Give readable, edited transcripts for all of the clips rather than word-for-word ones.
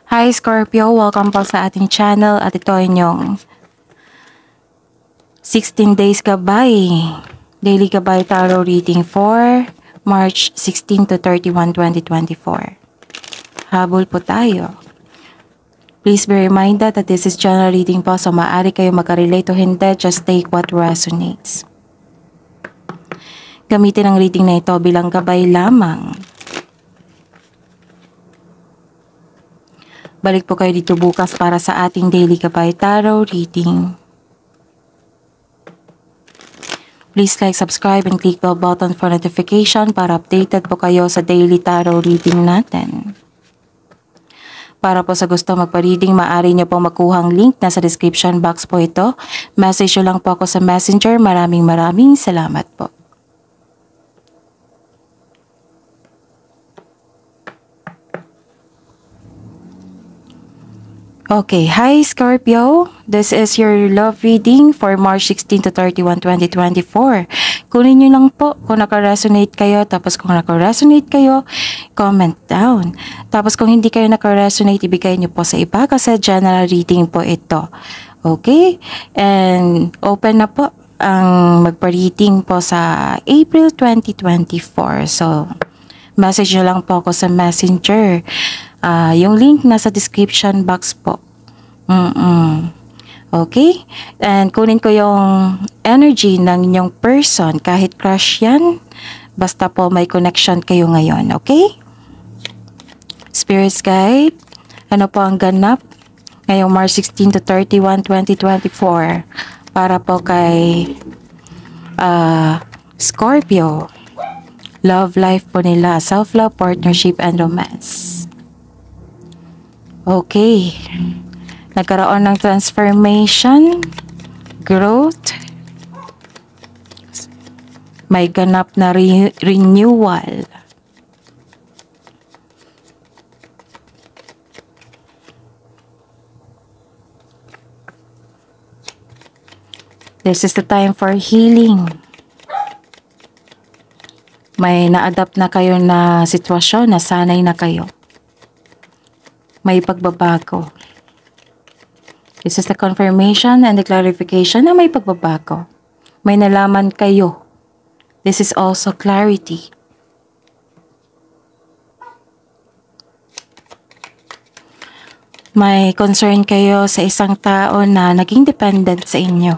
Hi Scorpio, welcome po sa ating channel at ito ay inyong 16 days gabay. Daily gabay tarot reading for March 16 to 31, 2024. Habol po tayo. Please be reminded that this is general reading po, so maaari kayo makarelate o hindi, just take what resonates. Gamitin ang reading na ito bilang gabay lamang. Balik po kayo dito bukas para sa ating daily gabay tarot reading. Please like, subscribe, and click the button for notification para updated po kayo sa daily tarot reading natin. Para po sa gusto magpa-reading, maaari nyo pong makuhang link na sa description box po ito. Message nyo lang po ako sa Messenger. Maraming salamat po. Okay, hi Scorpio. This is your love reading for March 16 to 31, 2024. Kunin nyo lang po kung naka-resonate kayo. Tapos kung naka-resonate kayo, comment down. Tapos kung hindi kayo naka-resonate, ibigay nyo po sa iba kasi general reading po ito. Okay? And open na po ang magpa-reading po sa April 2024. So, message nyo lang po ako sa Messenger. Yung link nasa description box po. Okay? And kunin ko yung energy ng inyong person. Kahit crush yan, basta po may connection kayo ngayon. Okay? Spirits Guide, ano po ang ganap ngayong March 16 to 31, 2024 para po kay Scorpio. Love life po nila, self-love, partnership, and romance. Okay. Nagkaroon ng transformation, growth, may ganap na renewal. This is the time for healing. May na-adapt na kayo na sitwasyon, nasanay na kayo. May pagbabago. This is the confirmation and the clarification na may pagbabago. May nalaman kayo. This is also clarity. May concern kayo sa isang tao na naging dependent sa inyo.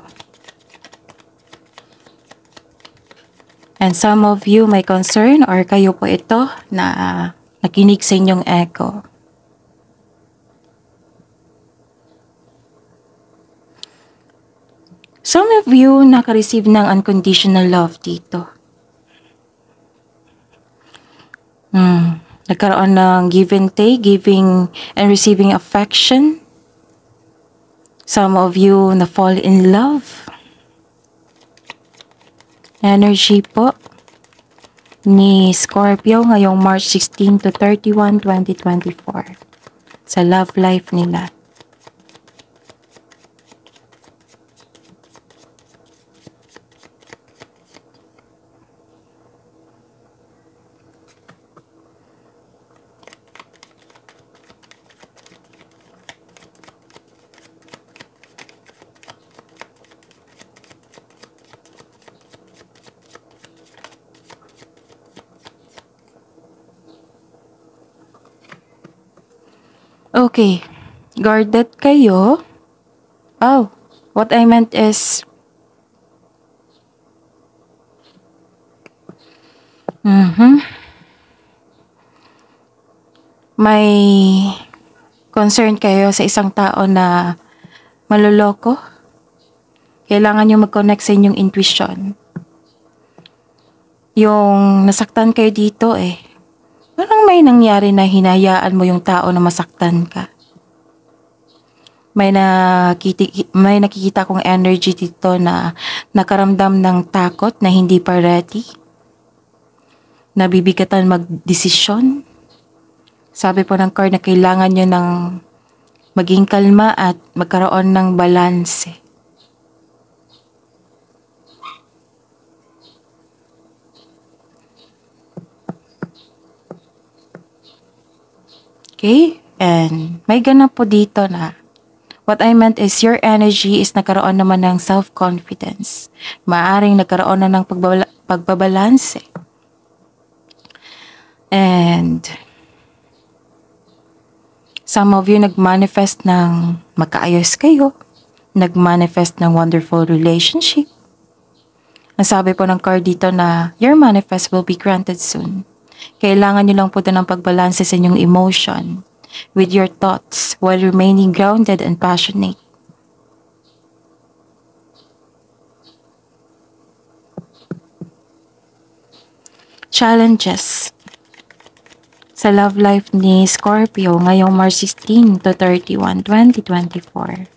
And some of you may concern or kayo po ito na nakinig sa inyong ego. Some of you naka-receive ng unconditional love dito. Nagkaroon ng give and take, giving and receiving affection. Some of you na fall in love. Energy po ni Scorpio ngayong March 16 to 31, 2024 sa love life nila. Okay, guarded kayo. Oh, what I meant is, may concern kayo sa isang tao na maloloko. Kailangan nyo mag-connect sa inyong intuition. Yung nasaktan kayo dito parang may nangyari na hinayaan mo yung tao na masaktan ka. May nakikita kong energy dito na nakaramdam ng takot na hindi pa ready. Nabibigatan magdesisyon. Sabi po ng card na kailangan nyo ng maging kalma at magkaroon ng balanse. Okay? And may ganap po dito na what I meant is your energy is nagkaroon naman ng self-confidence. Maaring nagkaroon na ng pagbabalanse. And some of you nag-manifest ng magkaayos kayo. Nag-manifest ng wonderful relationship. Ang sabi po ng card dito na your manifest will be granted soon. Kailangan nyo lang po din ng pagbalanse sa inyong emotion with your thoughts while remaining grounded and passionate. Challenges sa love life ni Scorpio ngayong March 16 to 31, 2024.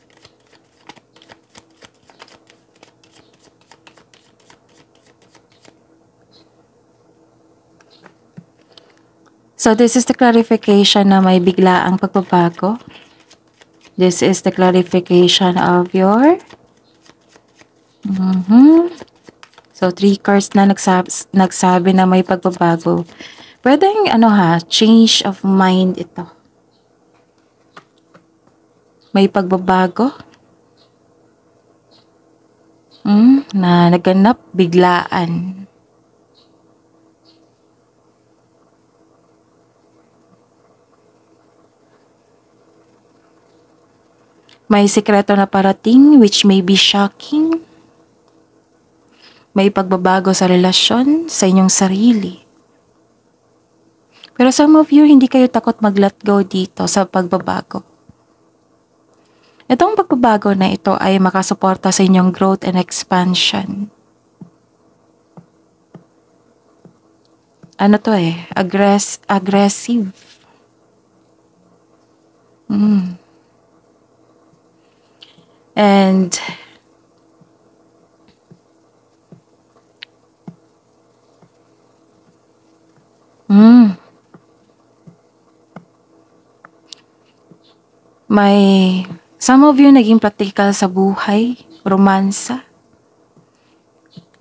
So this is the clarification na may biglaang pagbabago. This is the clarification of your So 3 cards na nagsabi na may pagbabago. Pwedeng change of mind ito. May pagbabago. Na naganap biglaan. May sikreto na parating which may be shocking. May pagbabago sa relasyon sa inyong sarili. Pero some of you, hindi kayo takot mag-let go dito sa pagbabago. Itong pagbabago na ito ay makasuporta sa inyong growth and expansion. Aggressive. And may some of you naging practical sa buhay, romansa.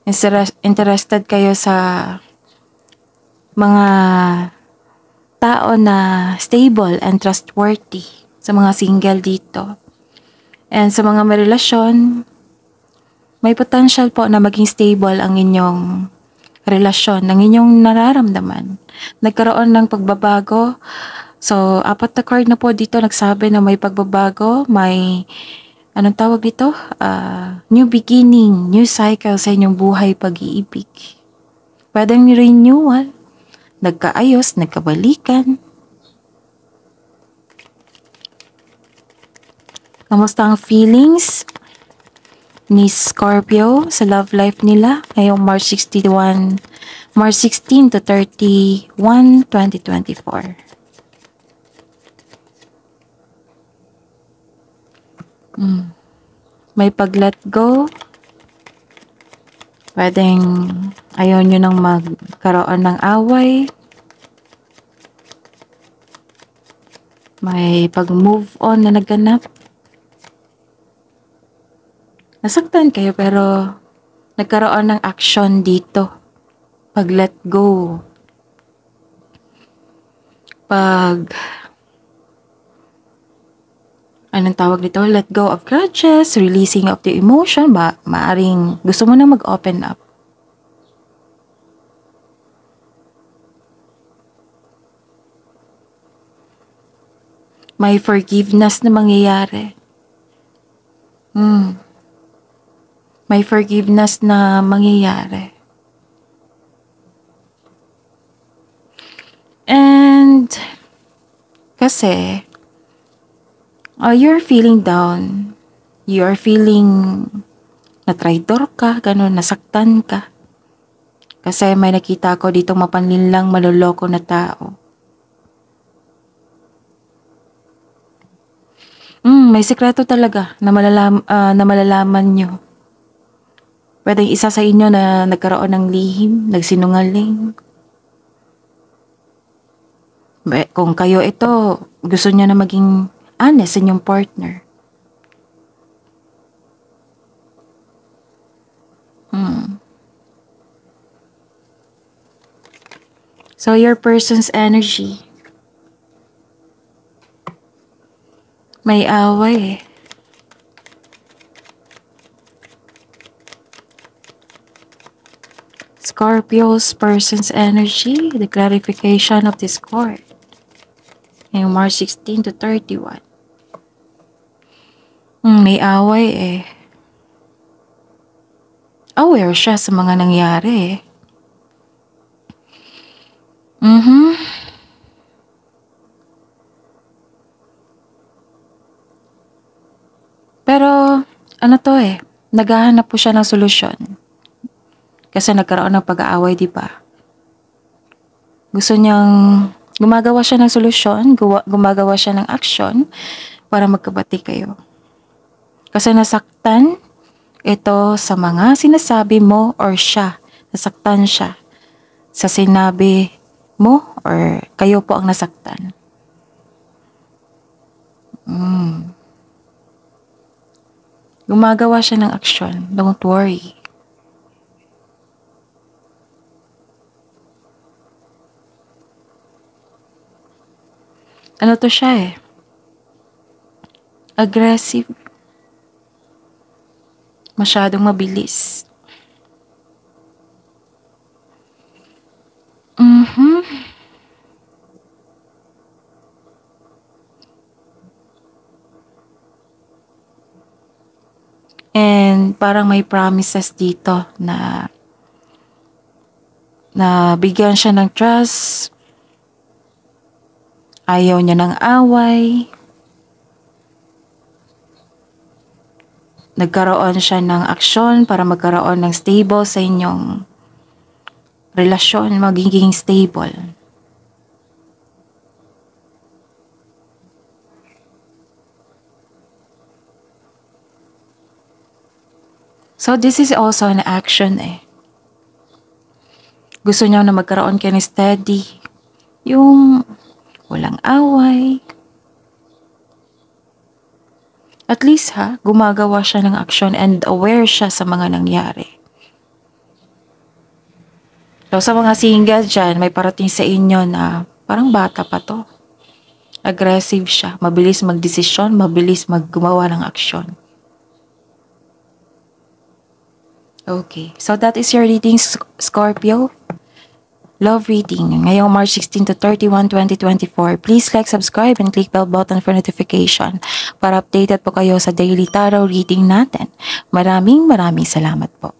Interested kayo sa mga tao na stable and trustworthy, sa mga single dito. And sa mga may relasyon, may potential po na maging stable ang inyong relasyon, ang inyong nararamdaman. Nagkaroon ng pagbabago. So, 4 na card na po dito nagsabi na may pagbabago, may, anong tawag dito? New beginning, new cycle sa inyong buhay, pag-iibig. Pwedeng renewal, nagkaayos, nagkabalikan. Kamusta ang feelings ni Scorpio sa love life nila ngayong March 16 to 31, 2024? May pag-let go. Pwedeng ayaw nyo nang magkaroon ng away. May pag-move on na naganap. Nasaktan kayo pero nagkaroon ng action dito. Pag-let go. Anong tawag dito? Let go of grudges, releasing of the emotion. Maaring gusto mo na mag-open up. May forgiveness na mangyayari. May forgiveness na mangyayari. And kasi you're feeling down. You're feeling na traitor ka, ganun, nasaktan ka. Kasi may nakita ko dito mapanlinlang maloloko na tao. May sekreto talaga na malalaman nyo. Pwedeng isa sa inyo na nagkaroon ng lihim, nagsinungaling. Kung kayo ito, gusto niya na maging honest sa inyong partner. So your person's energy. May away eh. Scorpio's person's energy, the clarification of this card. Ngayong March 16 to 31. May away eh. Aware siya sa mga nangyari eh. Pero, ano to eh, naghahanap po siya ng solusyon. Kasi nagkaroon ng pag-aaway, di ba? Gusto niyang gumagawa siya ng solusyon, gumagawa siya ng action para magkabati kayo. Kasi nasaktan ito sa mga sinasabi mo or siya. Nasaktan siya sa sinabi mo or kayo po ang nasaktan. Gumagawa siya ng action. Don't worry. Ano to siya eh? Aggressive. Masyadong mabilis. And parang may promises dito na bigyan siya ng trust. Ayaw niya ng away. Nagkaroon siya ng aksyon para magkaroon ng stable sa inyong relasyon, magiging stable. So this is also an action eh. Gusto niya na magkaroon kayo ng steady. Yung walang away. At least gumagawa siya ng action and aware siya sa mga nangyari. So sa mga single dyan, may parating sa inyo na parang bata pa to. Aggressive siya, mabilis magdesisyon, mabilis gumawa ng action. Okay, so that is your reading, Scorpio. Love reading ngayong March 16 to 31, 2024. Please like, subscribe, and click bell button for notification para updated po kayo sa daily tarot reading natin. Maraming salamat po.